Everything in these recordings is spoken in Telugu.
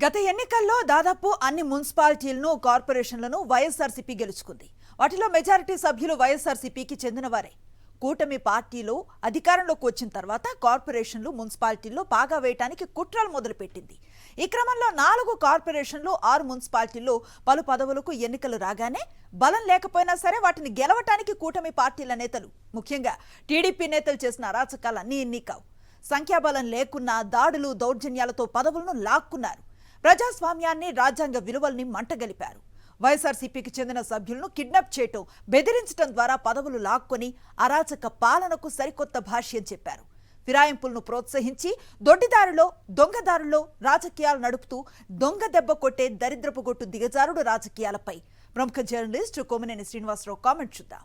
గత ఎన్నికల్లో దాదాపు అన్ని మున్సిపాలిటీలను కార్పొరేషన్లను వైఎస్ఆర్సీపీ గెలుచుకుంది. వాటిలో మెజారిటీ సభ్యులు వైఎస్ఆర్సీపీకి చెందినవారే. కూటమి పార్టీలో అధికారంలోకి వచ్చిన తర్వాత కార్పొరేషన్లు మున్సిపాలిటీల్లో పాగా వేయడానికి కుట్రలు మొదలుపెట్టింది. ఈ క్రమంలో 4 కార్పొరేషన్లు 6 మున్సిపాలిటీల్లో పలు పదవులకు ఎన్నికలు రాగానే బలం లేకపోయినా సరే వాటిని గెలవటానికి కూటమి పార్టీల నేతలు, ముఖ్యంగా టీడీపీ నేతలు చేసిన అరాచకాలన్నీ ఇన్ని కావు. సంఖ్యాబలం లేకున్నా దాడులు దౌర్జన్యాలతో పదవులను లాక్కున్నారు. ప్రజాస్వామ్యాన్ని, రాజ్యాంగ విలువల్ని మంటగలిపారు. వైఎస్ఆర్సీపీకి చెందిన సభ్యులను కిడ్నాప్ చేయటం, బెదిరించడం ద్వారా పదవులు లాక్కొని అరాచక పాలనకు సరికొత్త భాష్యం చెప్పారు. ఫిరాయింపులను ప్రోత్సహించి దొడ్డిదారులో, దొంగదారుల్లో రాజకీయాలు నడుపుతూ దొంగ దెబ్బ కొట్టే దరిద్రపు గొట్టు దిగజారుడు రాజకీయాలపై ప్రముఖ జర్నలిస్ట్ కొమ్మినేని శ్రీనివాసరావు కామెంట్ చూద్దాం.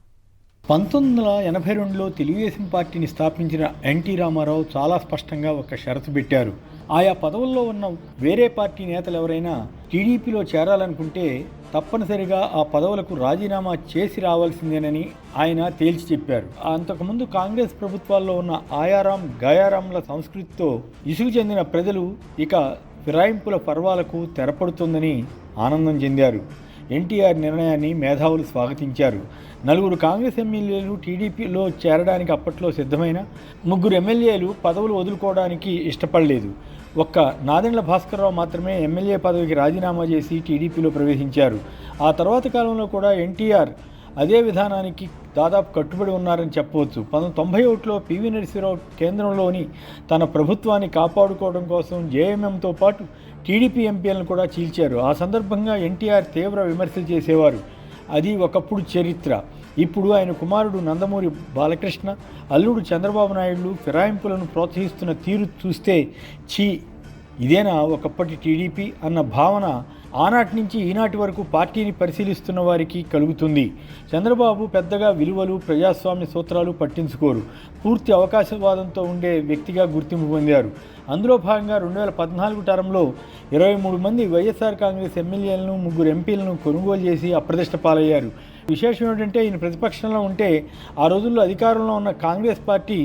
1982లో తెలుగుదేశం పార్టీని స్థాపించిన ఎన్టీ రామారావు చాలా స్పష్టంగా ఒక షరతు పెట్టారు. ఆయా పదవుల్లో ఉన్న వేరే పార్టీ నేతలు ఎవరైనా టీడీపీలో చేరాలనుకుంటే తప్పనిసరిగా ఆ పదవులకు రాజీనామా చేసి రావాల్సిందేనని ఆయన తేల్చి చెప్పారు. అంతకుముందు కాంగ్రెస్ ప్రభుత్వాల్లో ఉన్న ఆయారాం గయారాంల సంస్కృతితో ఇసుగు చెందిన ప్రజలు ఇక ఫిరాయింపుల పర్వాలకు తెరపడుతుందని ఆనందం చెందారు. ఎన్టీఆర్ నిర్ణయాన్ని మేధావులు స్వాగతించారు. 4 కాంగ్రెస్ ఎమ్మెల్యేలు టీడీపీలో చేరడానికి అప్పట్లో సిద్ధమైన 3 ఎమ్మెల్యేలు పదవులు వదులుకోవడానికి ఇష్టపడలేదు. ఒక్క నాదెండ్ల భాస్కర్రావు మాత్రమే ఎమ్మెల్యే పదవికి రాజీనామా చేసి టీడీపీలో ప్రవేశించారు. ఆ తర్వాత కాలంలో కూడా ఎన్టీఆర్ అదే విధానానికి దాదాపు కట్టుబడి ఉన్నారని చెప్పవచ్చు. 1991లో పివి నరసింహరావు కేంద్రంలోని తన ప్రభుత్వాన్ని కాపాడుకోవడం కోసం జేఎంఎంతో పాటు టీడీపీ ఎంపీలను కూడా చీల్చారు. ఆ సందర్భంగా ఎన్టీఆర్ తీవ్ర విమర్శలు చేసేవారు. అది ఒకప్పుడు చరిత్ర. ఇప్పుడు ఆయన కుమారుడు నందమూరి బాలకృష్ణ, అల్లుడు చంద్రబాబు నాయుడు ఫిరాయింపులను ప్రోత్సహిస్తున్న తీరు చూస్తే ఇదేనా ఒకప్పటి టీడీపీ అన్న భావన ఆనాటి నుంచి ఈనాటి వరకు పార్టీని పరిశీలిస్తున్న వారికి కలుగుతుంది. చంద్రబాబు పెద్దగా విలువలు, ప్రజాస్వామ్య సూత్రాలు పట్టించుకోరు. పూర్తి అవకాశవాదంతో ఉండే వ్యక్తిగా గుర్తింపు పొందారు. అందులో భాగంగా 2014 టర్మ్లో 23 మంది వైఎస్ఆర్ కాంగ్రెస్ ఎమ్మెల్యేలను, 3 ఎంపీలను కొనుగోలు చేసి అప్రదిష్ట పాలయ్యారు. విశేషం ఏమిటంటే ఈయన ప్రతిపక్షంలో ఉంటే ఆ రోజుల్లో అధికారంలో ఉన్న కాంగ్రెస్ పార్టీ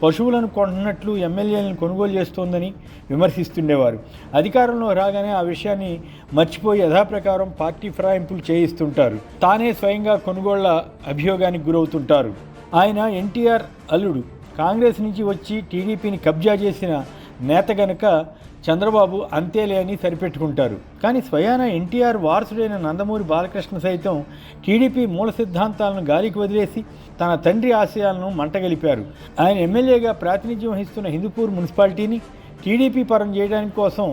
పశువులను కొంటున్నట్లు ఎమ్మెల్యేలను కొనుగోలు చేస్తోందని విమర్శిస్తుండేవారు. అధికారంలో రాగానే ఆ విషయాన్ని మర్చిపోయి యథాప్రకారం పార్టీ ఫిరాయింపులు చేయిస్తుంటారు. తానే స్వయంగా కొనుగోళ్ల అభియోగానికి గురవుతుంటారు. ఆయన ఎన్టీఆర్ అల్లుడు, కాంగ్రెస్ నుంచి వచ్చి టీడీపీని కబ్జా చేసిన నేత గనుక చంద్రబాబు అంతేలే అని సరిపెట్టుకుంటారు. కానీ స్వయాన ఎన్టీఆర్ వారసుడైన నందమూరి బాలకృష్ణ సైతం టీడీపీ మూల సిద్ధాంతాలను గాలికి వదిలేసి తన తండ్రి ఆశయాలను మంటగలిపారు. ఆయన ఎమ్మెల్యేగా ప్రాతినిధ్యం వహిస్తున్న హిందూపూర్ మున్సిపాలిటీని టీడీపీ పరం చేయడానికి కోసం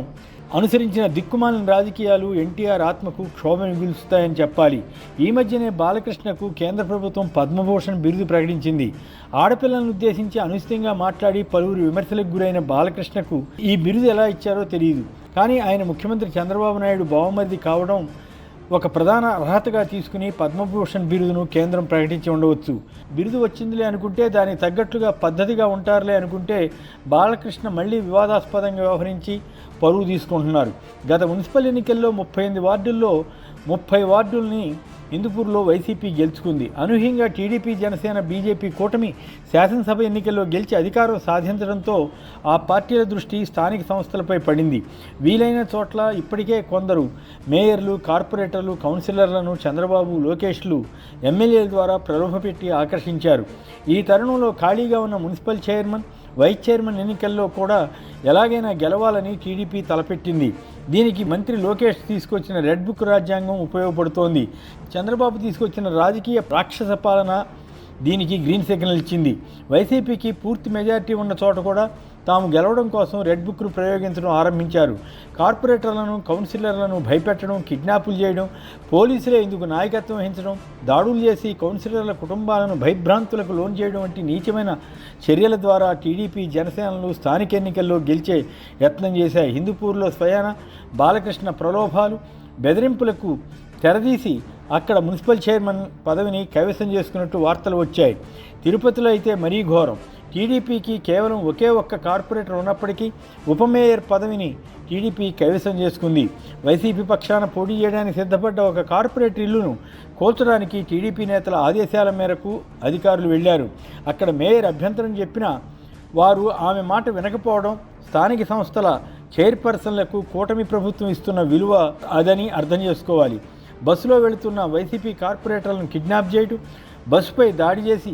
అనుసరించిన దిక్కుమాలిన రాజకీయాలు ఎన్టీఆర్ ఆత్మకు క్షోభ మిగులుస్తాయని చెప్పాలి. ఈ మధ్యనే బాలకృష్ణకు కేంద్ర ప్రభుత్వం పద్మభూషణ్ బిరుదు ప్రకటించింది. ఆడపిల్లలను ఉద్దేశించి అనుచితంగా మాట్లాడి పలువురు విమర్శలకు గురైన బాలకృష్ణకు ఈ బిరుదు ఎలా ఇచ్చారో తెలియదు. కానీ ఆయన ముఖ్యమంత్రి చంద్రబాబు నాయుడు బావమరిది కావడం ఒక ప్రధాన అర్హతగా తీసుకుని పద్మభూషణ్ బిరుదును కేంద్రం ప్రకటించి ఉండవచ్చు. బిరుదు వచ్చిందిలే అనుకుంటే దానికి తగ్గట్లుగా పద్ధతిగా ఉంటారులే అనుకుంటే బాలకృష్ణ మళ్ళీ వివాదాస్పదంగా వ్యవహరించి పరువు తీసుకుంటున్నారు. గత మున్సిపల్ ఎన్నికల్లో 38 వార్డుల్లో 30 వార్డుల్ని హిందూపూర్లో వైసీపీ గెలుచుకుంది. అనూహ్యంగా టీడీపీ, జనసేన, బీజేపీ కూటమి శాసనసభ ఎన్నికల్లో గెలిచి అధికారం సాధించడంతో ఆ పార్టీల దృష్టి స్థానిక సంస్థలపై పడింది. వీలైన చోట్ల ఇప్పటికే కొందరు మేయర్లు, కార్పొరేటర్లు, కౌన్సిలర్లను చంద్రబాబు, లోకేష్లు ఎమ్మెల్యేల ద్వారా ప్రలోభపెట్టి ఆకర్షించారు. ఈ తరుణంలో ఖాళీగా ఉన్న మున్సిపల్ చైర్మన్, వైస్ చైర్మన్ ఎన్నికల్లో కూడా ఎలాగైనా గెలవాలని టీడీపీ తలపెట్టింది. దీనికి మంత్రి లోకేష్ తీసుకొచ్చిన రెడ్ బుక్ రాజ్యాంగం ఉపయోగపడుతోంది. చంద్రబాబు తీసుకొచ్చిన రాజకీయ రాక్షస పాలన దీనికి గ్రీన్ సిగ్నల్ ఇచ్చింది. వైసీపీకి పూర్తి మెజారిటీ ఉన్న చోట కూడా తాము గెలవడం కోసం రెడ్ బుక్ను ప్రయోగించడం ఆరంభించారు. కార్పొరేటర్లను, కౌన్సిలర్లను భయపెట్టడం, కిడ్నాపులు చేయడం, పోలీసులే ఇందుకు నాయకత్వం వహించడం, దాడులు చేసి కౌన్సిలర్ల కుటుంబాలను భయభ్రాంతులకు లోన్ చేయడం వంటి నీచమైన చర్యల ద్వారా టీడీపీ, జనసేనలు స్థానిక ఎన్నికల్లో గెలిచే యత్నం చేశాయి. హిందూపూర్లో స్వయాన బాలకృష్ణ ప్రలోభాలు, బెదిరింపులకు తెరదీసి అక్కడ మున్సిపల్ చైర్మన్ పదవిని కైవసం చేసుకున్నట్టు వార్తలు వచ్చాయి. తిరుపతిలో అయితే మరీ ఘోరం. టీడీపీకి కేవలం ఒకే ఒక్క కార్పొరేటర్ ఉన్నప్పటికీ ఉప మేయర్ పదవిని టీడీపీ కైవసం చేసుకుంది. వైసీపీ పక్షాన పోటీ చేయడానికి సిద్ధపడ్డ ఒక కార్పొరేటర్ ఇల్లును కూల్చడానికి టీడీపీ నేతల ఆదేశాల మేరకు అధికారులు వెళ్లారు. అక్కడ మేయర్ అభ్యంతరం చెప్పినా వారు ఆమె మాట వినకపోవడం స్థానిక సంస్థల చైర్పర్సన్లకు కూటమి ప్రభుత్వం ఇస్తున్న విలువ అదని అర్థం చేసుకోవాలి. బస్సులో వెళుతున్న వైసీపీ కార్పొరేటర్లను కిడ్నాప్ చేయడం, బస్సుపై దాడి చేసి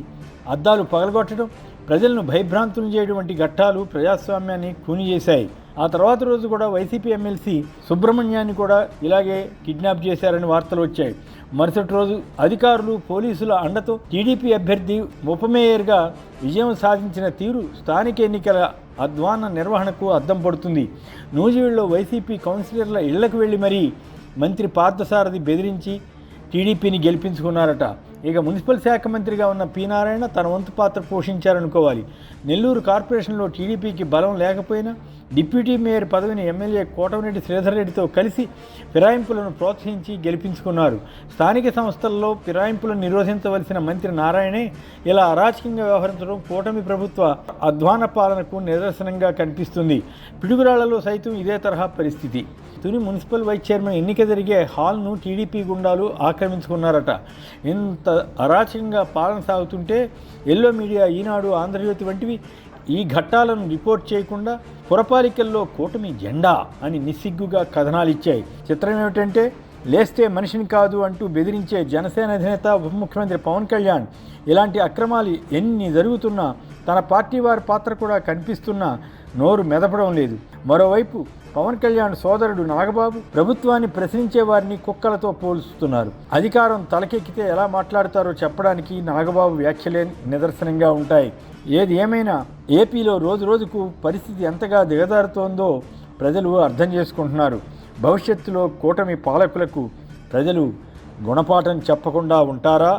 అద్దాలు పగలగొట్టడం, ప్రజలను భయభ్రాంతులు చేయడం వంటి ఘట్టాలు ప్రజాస్వామ్యాన్ని ఖూనీ చేశాయి. ఆ తర్వాత రోజు కూడా వైసీపీ ఎమ్మెల్సీ సుబ్రహ్మణ్యాన్ని కూడా ఇలాగే కిడ్నాప్ చేశారని వార్తలు వచ్చాయి. మరుసటి రోజు అధికారులు, పోలీసుల అండతో టీడీపీ అభ్యర్థి ఉప మేయర్గా విజయం సాధించిన తీరు స్థానిక ఎన్నికల అధ్వాన నిర్వహణకు అద్దం పడుతుంది. నూజివీడులో వైసీపీ కౌన్సిలర్ల ఇళ్లకు వెళ్లి మరీ మంత్రి పార్థసారథి బెదిరించి టీడీపీని గెలిపించుకున్నారట. ఇక మున్సిపల్ శాఖ మంత్రిగా ఉన్న పి నారాయణ తన వంతు పాత్ర పోషించారనుకోవాలి. నెల్లూరు కార్పొరేషన్లో టీడీపీకి బలం లేకపోయినా డిప్యూటీ మేయర్ పదవిని ఎమ్మెల్యే కోటమిరెడ్డి శ్రీధర్ రెడ్డితో కలిసి ఫిరాయింపులను ప్రోత్సహించి గెలిపించుకున్నారు. స్థానిక సంస్థల్లో ఫిరాయింపులను నిరోధించవలసిన మంత్రి నారాయణే ఇలా అరాచకంగా వ్యవహరించడం కూటమి ప్రభుత్వ అధ్వాన పాలనకు నిదర్శనంగా కనిపిస్తుంది. పిడుగురాళ్లలో సైతం ఇదే తరహా పరిస్థితి. తుని మున్సిపల్ వైస్ చైర్మన్ ఎన్నిక జరిగే హాల్ను టీడీపీ గుండాలు ఆక్రమించుకున్నారట. ఇంత అరాచకంగా పాలన సాగుతుంటే ఎల్లో మీడియా, ఈనాడు, ఆంధ్రజ్యోతి వంటివి ఈ ఘట్టాలను రిపోర్ట్ చేయకుండా పురపాలికల్లో కూటమి జెండా అని నిస్సిగ్గుగా కథనాలు ఇచ్చాయి. చిత్రం ఏమిటంటే, లేస్తే మనిషిని కాదు అంటూ బెదిరించే జనసేన అధినేత ఉప ముఖ్యమంత్రి పవన్ కళ్యాణ్ ఇలాంటి అక్రమాలు ఎన్ని జరుగుతున్నా, తన పార్టీ వారి పాత్ర కూడా కనిపిస్తున్నా నోరు మెదపడం లేదు. మరోవైపు పవన్ కళ్యాణ్ సోదరుడు నాగబాబు ప్రభుత్వాన్ని ప్రశ్నించే వారిని కుక్కలతో పోల్చుతున్నారు. అధికారం తలకెక్కితే ఎలా మాట్లాడతారో చెప్పడానికి నాగబాబు వ్యాఖ్యలే నిదర్శనంగా ఉంటాయి. ఏది ఏమైనా ఏపీలో రోజు రోజుకు పరిస్థితి ఎంతగా దిగజారుతోందో ప్రజలు అర్థం చేసుకుంటున్నారు. భవిష్యత్తులో కూటమి పాలకులకు ప్రజలు గుణపాఠం చెప్పకుండా ఉంటారా?